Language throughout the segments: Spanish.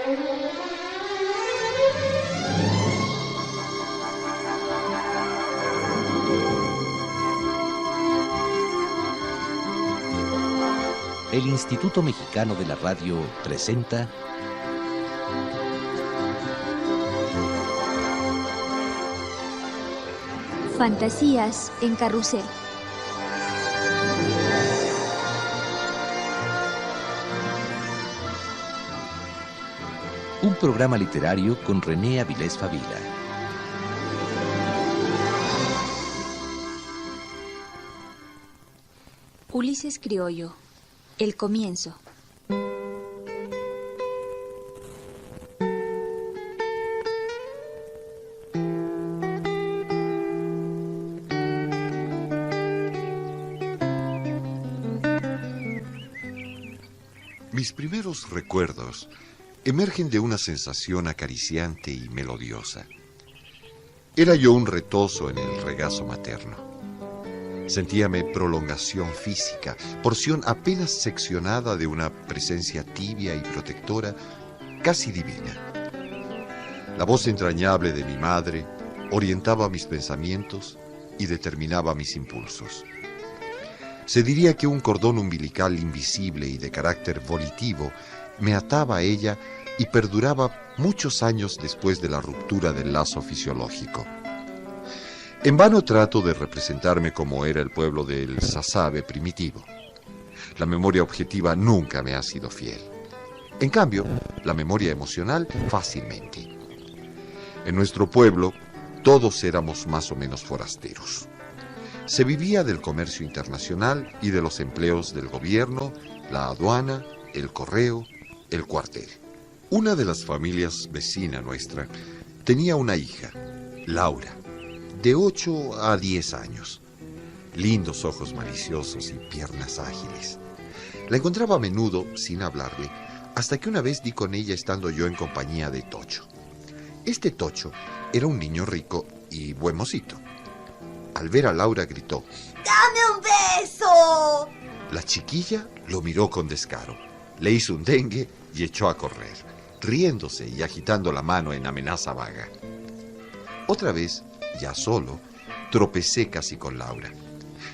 El Instituto Mexicano de la Radio presenta Fantasías en Carrusel. Un programa literario con René Avilés Favila. Ulises Criollo, El comienzo. Mis primeros recuerdos emergen de una sensación acariciante y melodiosa. Era yo un retozo en el regazo materno. Sentíame prolongación física, porción apenas seccionada de una presencia tibia y protectora, casi divina. La voz entrañable de mi madre orientaba mis pensamientos y determinaba mis impulsos. Se diría que un cordón umbilical invisible y de carácter volitivo me ataba a ella y perduraba muchos años después de la ruptura del lazo fisiológico. En vano trato de representarme como era el pueblo del Sasabe primitivo. La memoria objetiva nunca me ha sido fiel. En cambio, la memoria emocional fácilmente. En nuestro pueblo, todos éramos más o menos forasteros. Se vivía del comercio internacional y de los empleos del gobierno, la aduana, el correo, el cuartel. Una de las familias vecina nuestra tenía una hija, Laura, de 8 a 10 años. Lindos ojos maliciosos y piernas ágiles. La encontraba a menudo sin hablarle, hasta que una vez di con ella estando yo en compañía de Tocho. Este Tocho era un niño rico y buen mocito. Al ver a Laura gritó: ¡Dame un beso! La chiquilla lo miró con descaro, le hizo un dengue y echó a correr, riéndose y agitando la mano en amenaza vaga. Otra vez, ya solo, tropecé casi con Laura.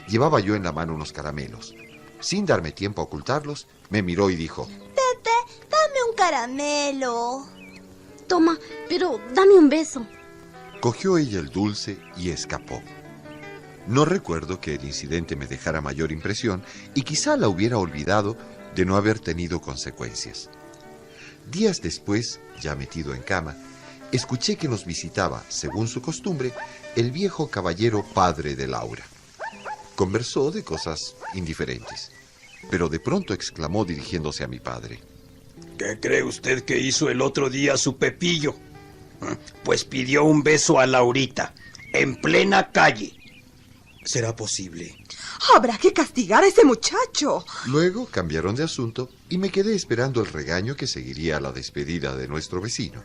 Llevaba yo en la mano unos caramelos. Sin darme tiempo a ocultarlos, me miró y dijo: Pepe, dame un caramelo. Toma, pero dame un beso. Cogió ella el dulce y escapó. No recuerdo que el incidente me dejara mayor impresión y quizá la hubiera olvidado de no haber tenido consecuencias. Días después, ya metido en cama, escuché que nos visitaba, según su costumbre, el viejo caballero padre de Laura. Conversó de cosas indiferentes, pero de pronto exclamó dirigiéndose a mi padre: ¿Qué cree usted que hizo el otro día su Pepillo? Pues pidió un beso a Laurita, en plena calle. ¿Será posible? Habrá que castigar a ese muchacho. Luego cambiaron de asunto y me quedé esperando el regaño que seguiría a la despedida de nuestro vecino.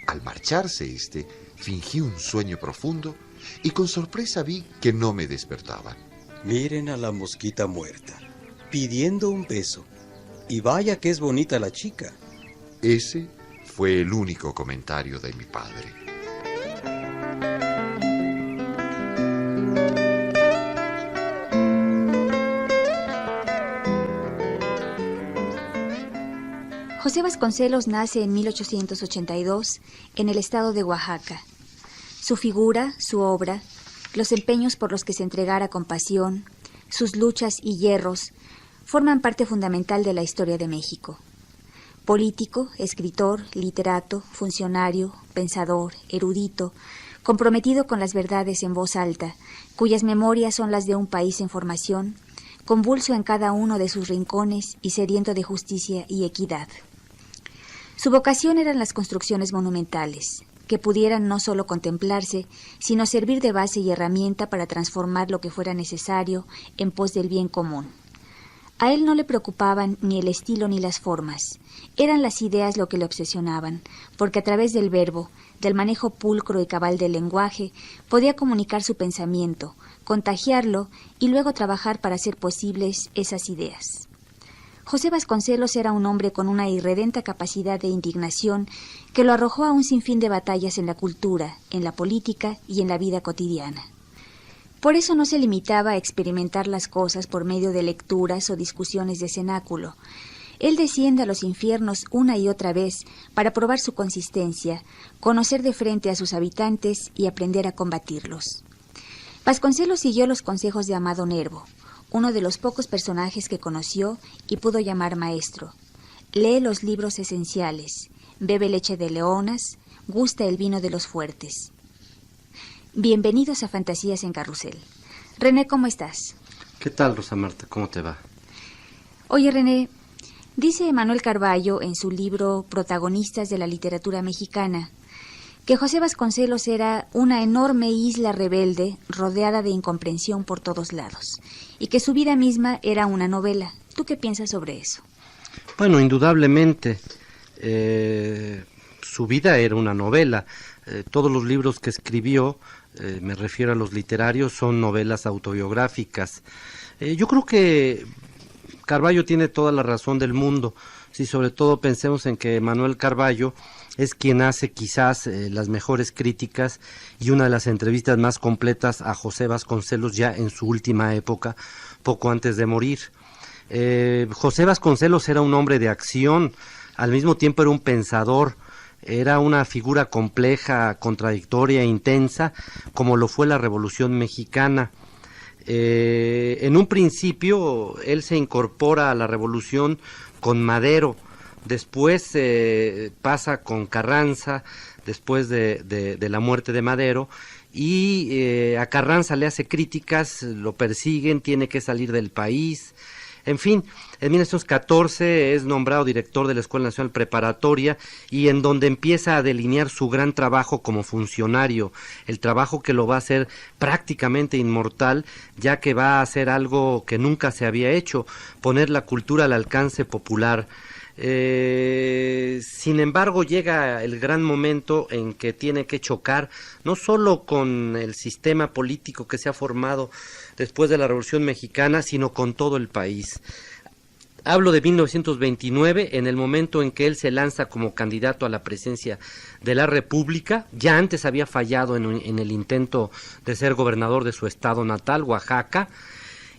Al marcharse este, fingí un sueño profundo y con sorpresa vi que no me despertaba. Miren a la mosquita muerta, pidiendo un beso. Y vaya que es bonita la chica. Ese fue el único comentario de mi padre. José Vasconcelos nace en 1882 en el estado de Oaxaca. Su figura, su obra, los empeños por los que se entregara con pasión, sus luchas y hierros, forman parte fundamental de la historia de México. Político, escritor, literato, funcionario, pensador, erudito, comprometido con las verdades en voz alta, cuyas memorias son las de un país en formación, convulso en cada uno de sus rincones y sediento de justicia y equidad. Su vocación eran las construcciones monumentales, que pudieran no solo contemplarse, sino servir de base y herramienta para transformar lo que fuera necesario en pos del bien común. A él no le preocupaban ni el estilo ni las formas. Eran las ideas lo que le obsesionaban, porque a través del verbo, del manejo pulcro y cabal del lenguaje, podía comunicar su pensamiento, contagiarlo y luego trabajar para hacer posibles esas ideas. José Vasconcelos era un hombre con una irredenta capacidad de indignación que lo arrojó a un sinfín de batallas en la cultura, en la política y en la vida cotidiana. Por eso no se limitaba a experimentar las cosas por medio de lecturas o discusiones de cenáculo. Él desciende a los infiernos una y otra vez para probar su consistencia, conocer de frente a sus habitantes y aprender a combatirlos. Vasconcelos siguió los consejos de Amado Nervo, uno de los pocos personajes que conoció y pudo llamar maestro. Lee los libros esenciales, bebe leche de leonas, gusta el vino de los fuertes. Bienvenidos a Fantasías en Carrusel. René, ¿cómo estás? ¿Qué tal, Rosa Marta? ¿Cómo te va? Oye, René, dice Manuel Carballo en su libro Protagonistas de la literatura mexicana que José Vasconcelos era una enorme isla rebelde rodeada de incomprensión por todos lados y que su vida misma era una novela. ¿Tú qué piensas sobre eso? Bueno, indudablemente, su vida era una novela. Todos los libros que escribió, me refiero a los literarios, son novelas autobiográficas. Yo creo que Carballo tiene toda la razón del mundo. Si sobre todo pensemos en que Manuel Carballo es quien hace quizás las mejores críticas y una de las entrevistas más completas a José Vasconcelos ya en su última época, poco antes de morir. José Vasconcelos era un hombre de acción, al mismo tiempo era un pensador, era una figura compleja, contradictoria e intensa, como lo fue la Revolución Mexicana. En un principio él se incorpora a la revolución con Madero, después pasa con Carranza, después de la muerte de Madero, y a Carranza le hace críticas, lo persiguen, tiene que salir del país. En fin, en 1914 es nombrado director de la Escuela Nacional Preparatoria y en donde empieza a delinear su gran trabajo como funcionario, el trabajo que lo va a hacer prácticamente inmortal, ya que va a hacer algo que nunca se había hecho, poner la cultura al alcance popular. Sin embargo, llega el gran momento en que tiene que chocar no solo con el sistema político que se ha formado después de la Revolución Mexicana, sino con todo el país. Hablo de 1929, en el momento en que él se lanza como candidato a la presidencia de la República. Ya antes había fallado en el intento de ser gobernador de su estado natal, Oaxaca,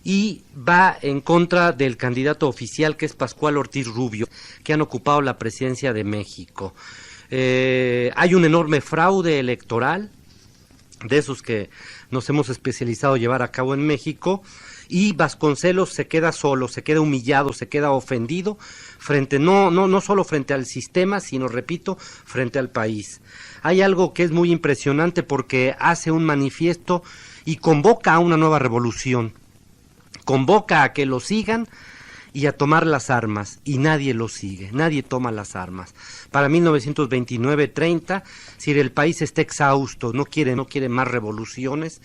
y va en contra del candidato oficial, que es Pascual Ortiz Rubio, que han ocupado la presidencia de México. Hay un enorme fraude electoral, de esos que nos hemos especializado en llevar a cabo en México, y Vasconcelos se queda solo, se queda humillado, se queda ofendido, frente no solo frente al sistema, sino, repito, frente al país. Hay algo que es muy impresionante porque hace un manifiesto y convoca a una nueva revolución. Convoca a que lo sigan y a tomar las armas, y nadie lo sigue, nadie toma las armas. Para 1929-30, si el país está exhausto, no quiere más revoluciones,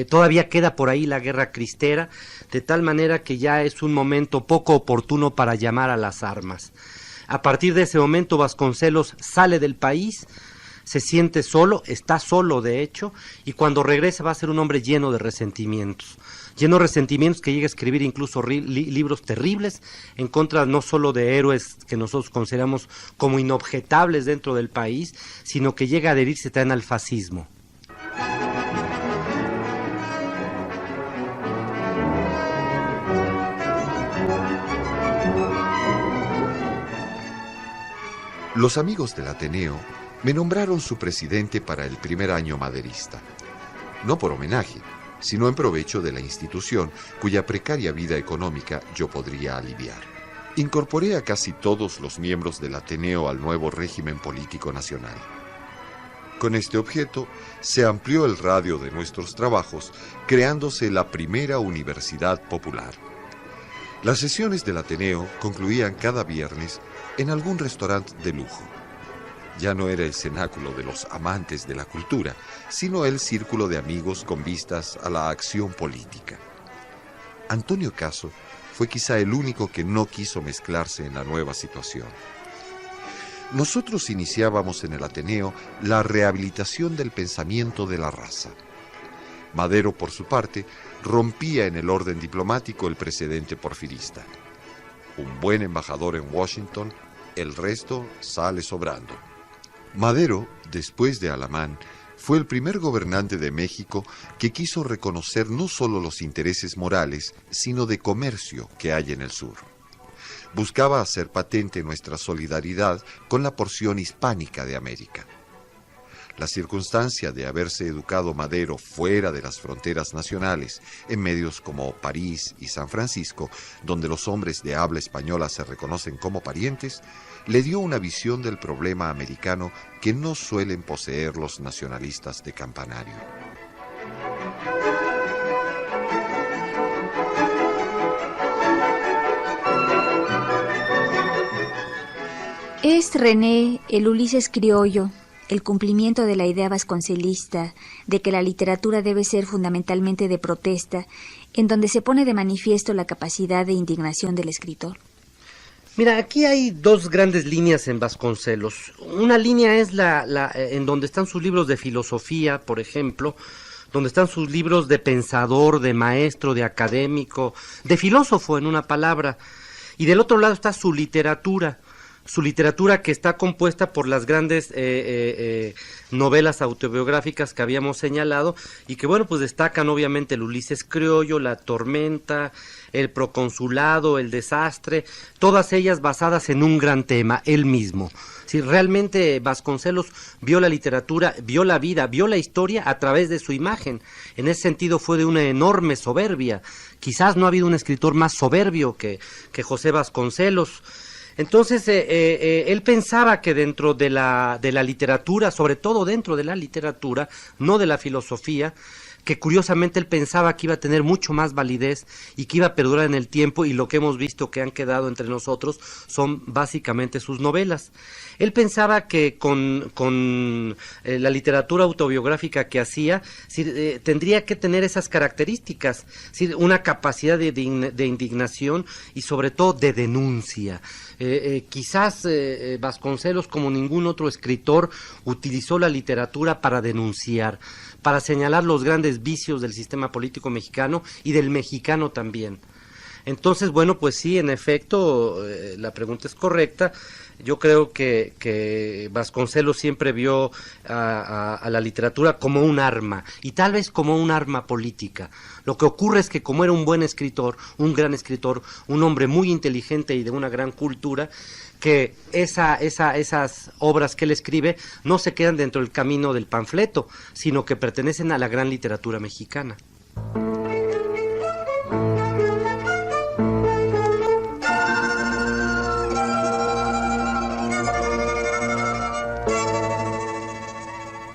todavía queda por ahí la guerra cristera, de tal manera que ya es un momento poco oportuno para llamar a las armas. A partir de ese momento Vasconcelos sale del país, se siente solo, está solo de hecho, y cuando regresa va a ser un hombre lleno de resentimientos que llega a escribir incluso libros terribles en contra no solo de héroes que nosotros consideramos como inobjetables dentro del país, sino que llega a adherirse también al fascismo. Los amigos del Ateneo me nombraron su presidente para el primer año maderista, no por homenaje, sino en provecho de la institución cuya precaria vida económica yo podría aliviar. Incorporé a casi todos los miembros del Ateneo al nuevo régimen político nacional. Con este objeto se amplió el radio de nuestros trabajos, creándose la primera universidad popular. Las sesiones del Ateneo concluían cada viernes en algún restaurante de lujo. Ya no era el cenáculo de los amantes de la cultura, sino el círculo de amigos con vistas a la acción política. Antonio Caso fue quizá el único que no quiso mezclarse en la nueva situación. Nosotros iniciábamos en el Ateneo la rehabilitación del pensamiento de la raza. Madero, por su parte, rompía en el orden diplomático el precedente porfirista. un buen embajador en Washington, el resto sale sobrando. Madero, después de Alamán, fue el primer gobernante de México que quiso reconocer no solo los intereses morales, sino de comercio que hay en el sur. Buscaba hacer patente nuestra solidaridad con la porción hispánica de América. La circunstancia de haberse educado Madero fuera de las fronteras nacionales, en medios como París y San Francisco, donde los hombres de habla española se reconocen como parientes, le dio una visión del problema americano que no suelen poseer los nacionalistas de campanario. Es René el Ulises criollo, el cumplimiento de la idea vasconcelista de que la literatura debe ser fundamentalmente de protesta, en donde se pone de manifiesto la capacidad de indignación del escritor. Mira, aquí hay dos grandes líneas en Vasconcelos. Una línea es en donde están sus libros de filosofía, por ejemplo, donde están sus libros de pensador, de maestro, de académico, de filósofo, en una palabra. Y del otro lado está su literatura que está compuesta por las grandes novelas autobiográficas que habíamos señalado y que, bueno, pues destacan obviamente el Ulises criollo, La tormenta, El proconsulado, El desastre, todas ellas basadas en un gran tema, él mismo. Si realmente Vasconcelos vio la literatura, vio la vida, vio la historia a través de su imagen. En ese sentido fue de una enorme soberbia. Quizás no ha habido un escritor más soberbio que José Vasconcelos. Entonces, él pensaba que dentro de la literatura, sobre todo dentro de la literatura, no de la filosofía, que curiosamente él pensaba que iba a tener mucho más validez y que iba a perdurar en el tiempo, y lo que hemos visto que han quedado entre nosotros son básicamente sus novelas. Él pensaba que con la literatura autobiográfica que hacía, tendría que tener esas características, una capacidad de indignación y sobre todo de denuncia. Quizás Vasconcelos, como ningún otro escritor, utilizó la literatura para denunciar, para señalar los grandes vicios del sistema político mexicano y del mexicano también. Entonces, bueno, pues sí, en efecto, la pregunta es correcta. Yo creo que Vasconcelos siempre vio a la literatura como un arma, y tal vez como un arma política. Lo que ocurre es que como era un buen escritor, un gran escritor, un hombre muy inteligente y de una gran cultura, que esas obras que él escribe no se quedan dentro del camino del panfleto, sino que pertenecen a la gran literatura mexicana.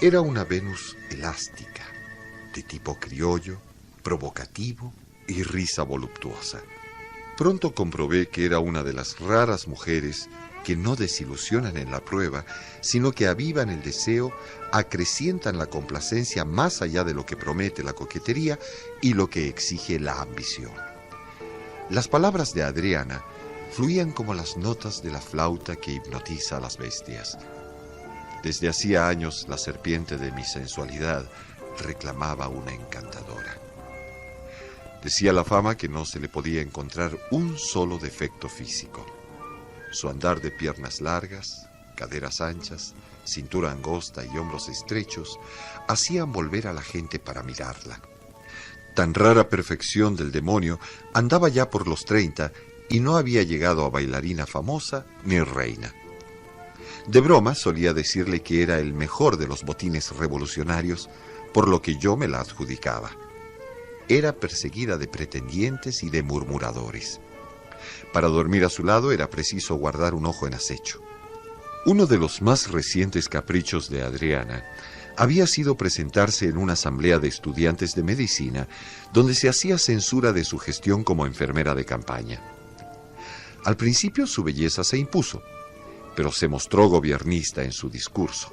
Era una Venus elástica, de tipo criollo, provocativo y risa voluptuosa. Pronto comprobé que era una de las raras mujeres que no desilusionan en la prueba, sino que avivan el deseo, acrecientan la complacencia más allá de lo que promete la coquetería y lo que exige la ambición. Las palabras de Adriana fluían como las notas de la flauta que hipnotiza a las bestias. Desde hacía años la serpiente de mi sensualidad reclamaba una encantadora. Decía la fama que no se le podía encontrar un solo defecto físico. Su andar de piernas largas, caderas anchas, cintura angosta y hombros estrechos hacían volver a la gente para mirarla. Tan rara perfección del demonio andaba ya por los 30 y no había llegado a bailarina famosa ni reina. De broma solía decirle que era el mejor de los botines revolucionarios, por lo que yo me la adjudicaba. Era perseguida de pretendientes y de murmuradores. Para dormir a su lado era preciso guardar un ojo en acecho. Uno de los más recientes caprichos de Adriana había sido presentarse en una asamblea de estudiantes de medicina, donde se hacía censura de su gestión como enfermera de campaña. Al principio su belleza se impuso, pero se mostró gobiernista en su discurso.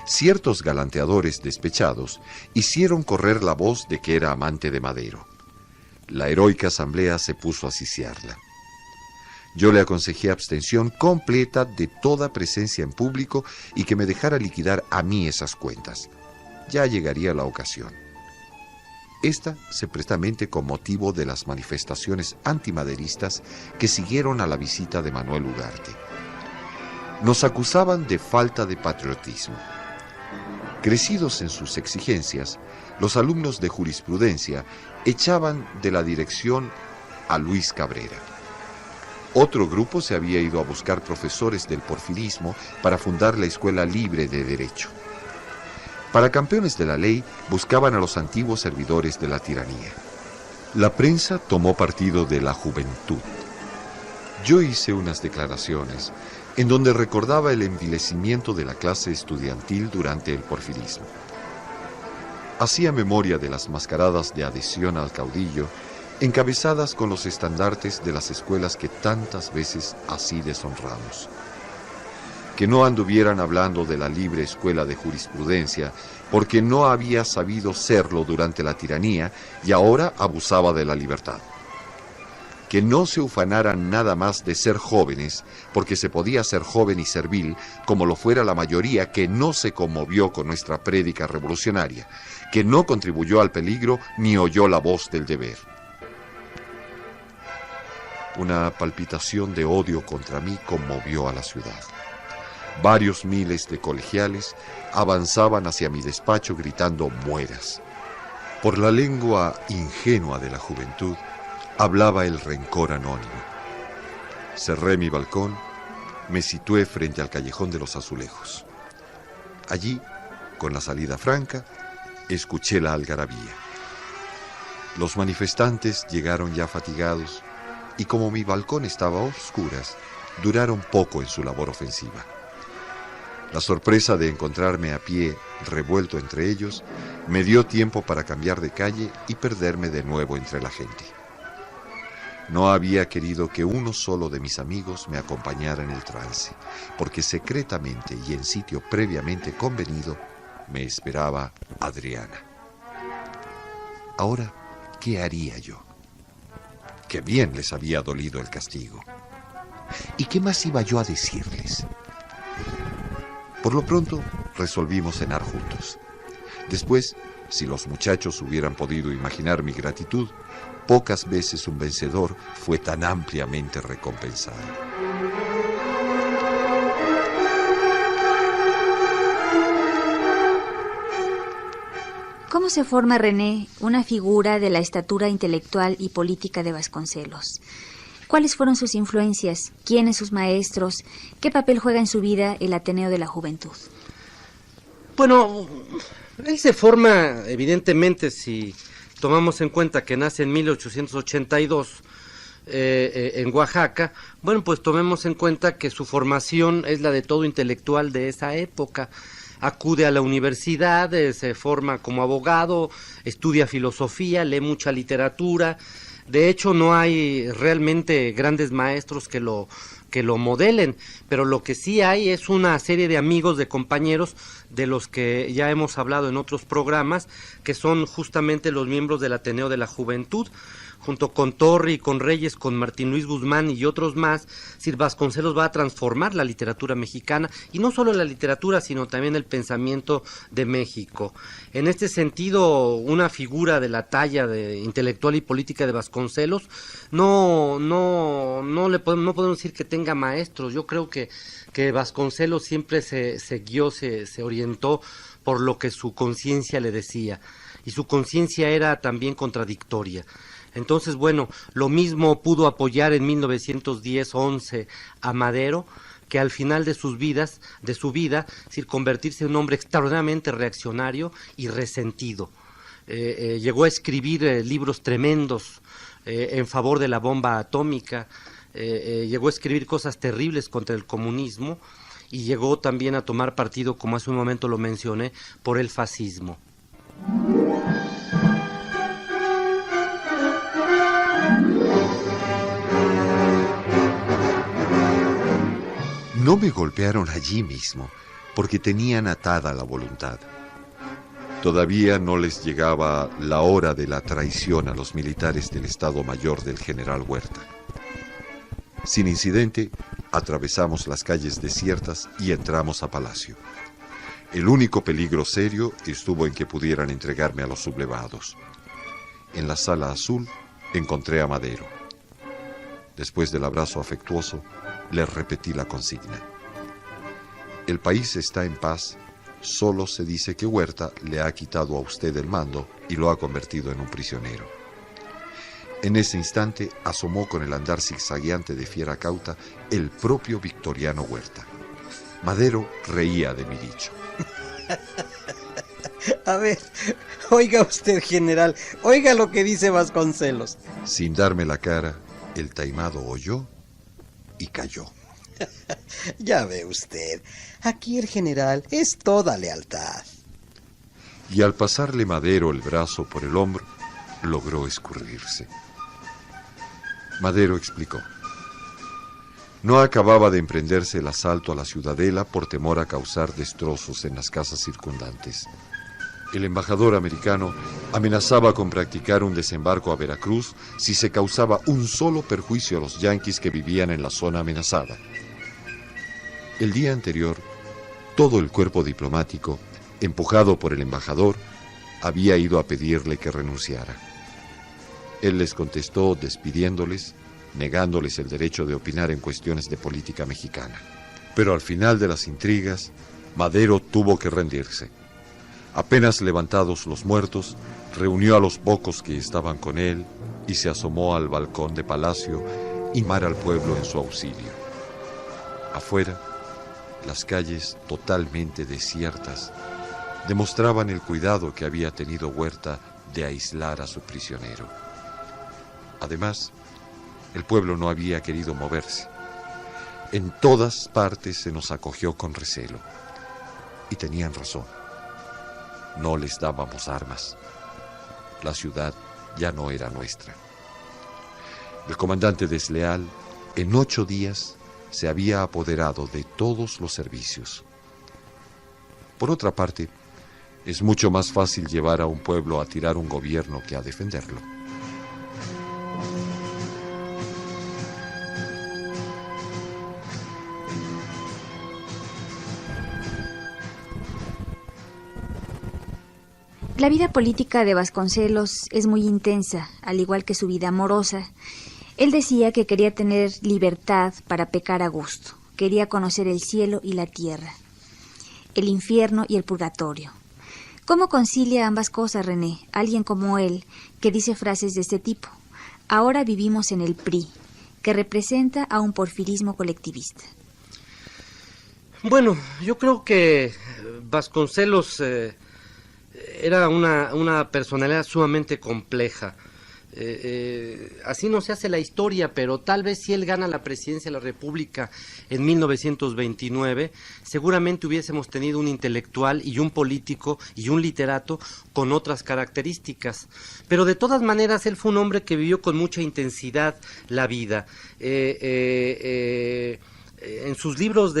Ciertos galanteadores despechados hicieron correr la voz de que era amante de Madero. La heroica asamblea se puso a sitiarla. Yo le aconsejé abstención completa de toda presencia en público y que me dejara liquidar a mí esas cuentas. Ya llegaría la ocasión. Esta separatamente con motivo de las manifestaciones antimaderistas que siguieron a la visita de Manuel Ugarte. Nos acusaban de falta de patriotismo. Crecidos en sus exigencias, los alumnos de jurisprudencia echaban de la dirección a Luis Cabrera. Otro grupo se había ido a buscar profesores del porfirismo para fundar la Escuela Libre de Derecho. Para campeones de la ley, buscaban a los antiguos servidores de la tiranía. La prensa tomó partido de la juventud. Yo hice unas declaraciones en donde recordaba el envilecimiento de la clase estudiantil durante el porfirismo. Hacía memoria de las mascaradas de adhesión al caudillo, encabezadas con los estandartes de las escuelas que tantas veces así deshonramos. Que no anduvieran hablando de la libre escuela de jurisprudencia, porque no había sabido serlo durante la tiranía y ahora abusaba de la libertad. Que no se ufanaran nada más de ser jóvenes, porque se podía ser joven y servil, como lo fuera la mayoría que no se conmovió con nuestra prédica revolucionaria, que no contribuyó al peligro ni oyó la voz del deber. Una palpitación de odio contra mí conmovió a la ciudad. Varios miles de colegiales avanzaban hacia mi despacho gritando mueras. Por la lengua ingenua de la juventud hablaba el rencor anónimo. Cerré mi balcón, me situé frente al callejón de los Azulejos. Allí, con la salida franca, escuché la algarabía. Los manifestantes llegaron ya fatigados y como mi balcón estaba a oscuras, duraron poco en su labor ofensiva. La sorpresa de encontrarme a pie, revuelto entre ellos, me dio tiempo para cambiar de calle y perderme de nuevo entre la gente. No había querido que uno solo de mis amigos me acompañara en el trance, porque secretamente y en sitio previamente convenido me esperaba Adriana. Ahora, ¿qué haría yo? Qué bien les había dolido el castigo. ¿Y qué más iba yo a decirles? Por lo pronto, resolvimos cenar juntos. Después, si los muchachos hubieran podido imaginar mi gratitud, pocas veces un vencedor fue tan ampliamente recompensado. ¿Cómo se forma, René, una figura de la estatura intelectual y política de Vasconcelos? ¿Cuáles fueron sus influencias? ¿Quiénes sus maestros? ¿Qué papel juega en su vida el Ateneo de la Juventud? Bueno, él se forma, evidentemente, si tomamos en cuenta que nace en 1882 en Oaxaca, bueno, pues tomemos en cuenta que su formación es la de todo intelectual de esa época. Acude a la universidad, se forma como abogado, estudia filosofía, lee mucha literatura. De hecho, no hay realmente grandes maestros que lo modelen, pero lo que sí hay es una serie de amigos, de compañeros, de los que ya hemos hablado en otros programas, que son justamente los miembros del Ateneo de la Juventud. Junto con Torri, con Reyes, con Martín Luis Guzmán y otros más, Sir Vasconcelos va a transformar la literatura mexicana, y no solo la literatura, sino también el pensamiento de México. En este sentido, una figura de la talla de intelectual y política de Vasconcelos, no podemos decir que tenga maestros. Yo creo que Vasconcelos siempre se guió, se orientó por lo que su conciencia le decía, y su conciencia era también contradictoria. Entonces, bueno, lo mismo pudo apoyar en 1910-11 a Madero, que al final de su vida, convertirse en un hombre extraordinariamente reaccionario y resentido. Llegó a escribir libros tremendos en favor de la bomba atómica, llegó a escribir cosas terribles contra el comunismo, y llegó también a tomar partido, como hace un momento lo mencioné, por el fascismo. No me golpearon allí mismo, porque tenían atada la voluntad. Todavía no les llegaba la hora de la traición a los militares del Estado Mayor del general Huerta. Sin incidente, atravesamos las calles desiertas y entramos a Palacio. El único peligro serio estuvo en que pudieran entregarme a los sublevados. en la sala azul, encontré a Madero. Después del abrazo afectuoso, le repetí la consigna. El país está en paz, solo se dice que Huerta le ha quitado a usted el mando y lo ha convertido en un prisionero. En ese instante asomó con el andar zigzagueante de fiera cauta el propio Victoriano Huerta. Madero reía de mi dicho. A ver, oiga usted, general, oiga lo que dice Vasconcelos. Sin darme la cara, el taimado oyó y cayó. Ya ve usted, aquí el general es toda lealtad. Y al pasarle Madero el brazo por el hombro, logró escurrirse. Madero explicó. No acababa de emprenderse el asalto a la ciudadela por temor a causar destrozos en las casas circundantes. El embajador americano amenazaba con practicar un desembarco a Veracruz si se causaba un solo perjuicio a los yanquis que vivían en la zona amenazada. El día anterior, todo el cuerpo diplomático, empujado por el embajador, había ido a pedirle que renunciara. Él les contestó despidiéndoles, negándoles el derecho de opinar en cuestiones de política mexicana. Pero al final de las intrigas, Madero tuvo que rendirse. Apenas levantados los muertos, reunió a los pocos que estaban con él y se asomó al balcón de palacio y llamar al pueblo en su auxilio. Afuera, las calles totalmente desiertas demostraban el cuidado que había tenido Huerta de aislar a su prisionero. Además, el pueblo no había querido moverse. En todas partes se nos acogió con recelo. Y tenían razón. No les dábamos armas. La ciudad ya no era nuestra. El comandante desleal, en 8 días, se había apoderado de todos los servicios. Por otra parte, es mucho más fácil llevar a un pueblo a tirar un gobierno que a defenderlo. La vida política de Vasconcelos es muy intensa, al igual que su vida amorosa. Él decía que quería tener libertad para pecar a gusto. Quería conocer el cielo y la tierra, el infierno y el purgatorio. ¿Cómo concilia ambas cosas, René? Alguien como él, que dice frases de este tipo. Ahora vivimos en el PRI, que representa a un porfirismo colectivista. Bueno, yo creo que Vasconcelos era una personalidad sumamente compleja. Así no se hace la historia, pero tal vez si él gana la presidencia de la República en 1929, seguramente hubiésemos tenido un intelectual y un político y un literato con otras características. Pero de todas maneras, él fue un hombre que vivió con mucha intensidad la vida. En sus libros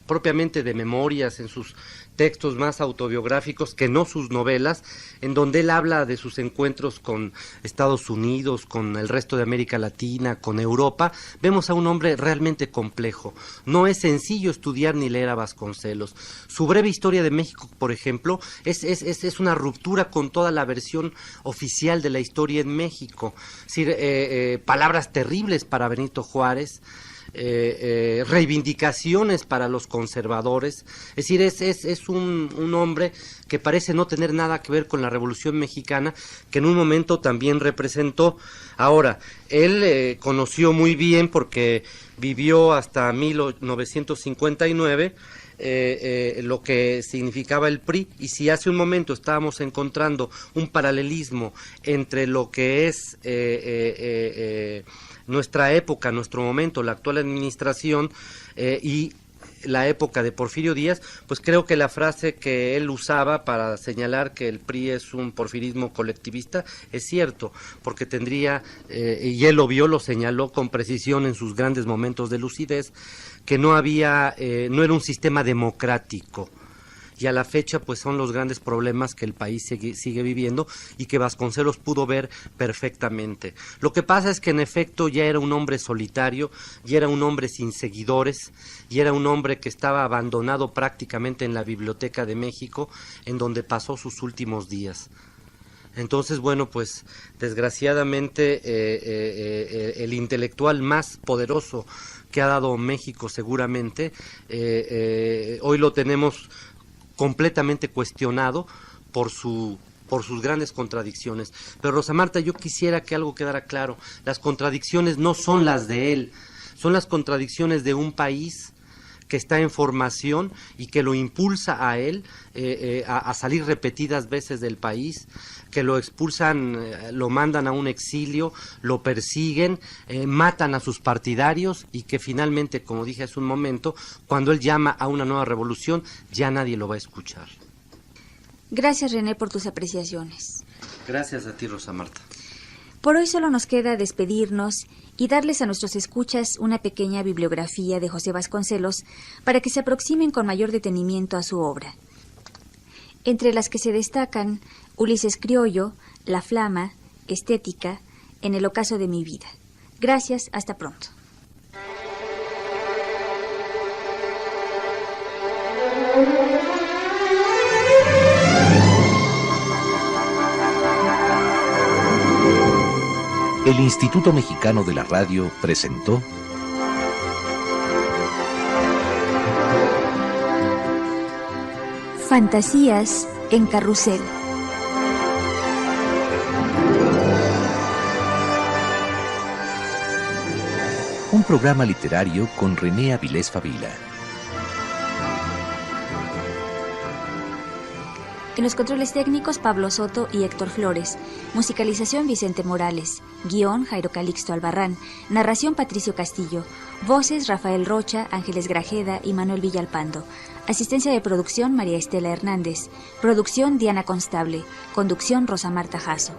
propiamente de memorias, en sus textos más autobiográficos que no sus novelas, en donde él habla de sus encuentros con Estados Unidos, con el resto de América Latina, con Europa, vemos a un hombre realmente complejo. No es sencillo estudiar ni leer a Vasconcelos. Su breve historia de México, por ejemplo, es una ruptura con toda la versión oficial de la historia en México. Es decir, palabras terribles para Benito Juárez, reivindicaciones para los conservadores. Es decir, es un hombre que parece no tener nada que ver con la Revolución Mexicana, que en un momento también representó. Ahora, él conoció muy bien, porque vivió hasta 1959, lo que significaba el PRI, y si hace un momento estábamos encontrando un paralelismo entre lo que es nuestra época, nuestro momento, la actual administración y la época de Porfirio Díaz, pues creo que la frase que él usaba para señalar que el PRI es un porfirismo colectivista es cierto, porque tendría, y él lo vio, lo señaló con precisión en sus grandes momentos de lucidez, que no era un sistema democrático. Y a la fecha pues son los grandes problemas que el país sigue viviendo y que Vasconcelos pudo ver perfectamente. Lo que pasa es que en efecto ya era un hombre solitario, ya era un hombre sin seguidores, y era un hombre que estaba abandonado prácticamente en la Biblioteca de México, en donde pasó sus últimos días. Entonces, bueno, pues desgraciadamente el intelectual más poderoso que ha dado México seguramente, hoy lo tenemos completamente cuestionado por sus grandes contradicciones. Pero Rosa Marta, yo quisiera que algo quedara claro. Las contradicciones no son las de él, son las contradicciones de un país que está en formación y que lo impulsa a él a salir repetidas veces del país, que lo expulsan, lo mandan a un exilio, lo persiguen, matan a sus partidarios y que finalmente, como dije hace un momento, cuando él llama a una nueva revolución, ya nadie lo va a escuchar. Gracias, René, por tus apreciaciones. Gracias a ti, Rosa Marta. Por hoy solo nos queda despedirnos y darles a nuestros escuchas una pequeña bibliografía de José Vasconcelos para que se aproximen con mayor detenimiento a su obra. Entre las que se destacan Ulises Criollo, La Flama, Estética, En el ocaso de mi vida. Gracias, hasta pronto. El Instituto Mexicano de la Radio presentó Fantasías en Carrusel. Un programa literario con René Avilés Favila. En los controles técnicos, Pablo Soto y Héctor Flores. Musicalización, Vicente Morales. Guión, Jairo Calixto Albarrán. Narración, Patricio Castillo. Voces, Rafael Rocha, Ángeles Grajeda y Manuel Villalpando. Asistencia de producción, María Estela Hernández. Producción, Diana Constable. Conducción, Rosa Marta Jasso.